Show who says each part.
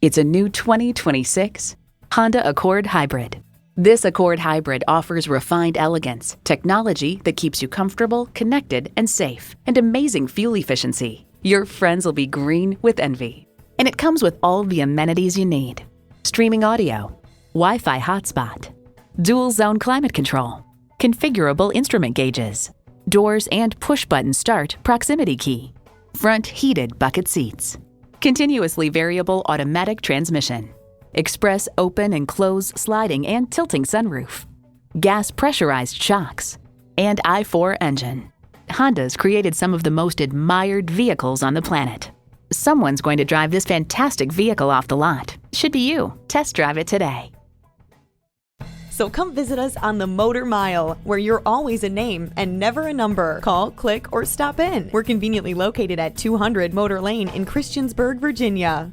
Speaker 1: It's a new 2026 Honda Accord Hybrid. This Accord Hybrid offers refined elegance, technology that keeps you comfortable, connected, and safe, and amazing fuel efficiency. Your friends will be green with envy. And it comes with all the amenities you need. Streaming audio, Wi-Fi hotspot, dual zone climate control, configurable instrument gauges, doors and push-button start proximity key, front heated bucket seats, continuously variable automatic transmission, express open and close sliding and tilting sunroof, gas pressurized shocks, and i4 engine. Honda's created some of the most admired vehicles on the planet. Someone's going to drive this fantastic vehicle off the lot. Should be you. Test drive it today.
Speaker 2: So come visit us on the Motor Mile, where you're always a name and never a number. Call, click, or stop in. We're conveniently located at 200 Motor Lane in Christiansburg, Virginia.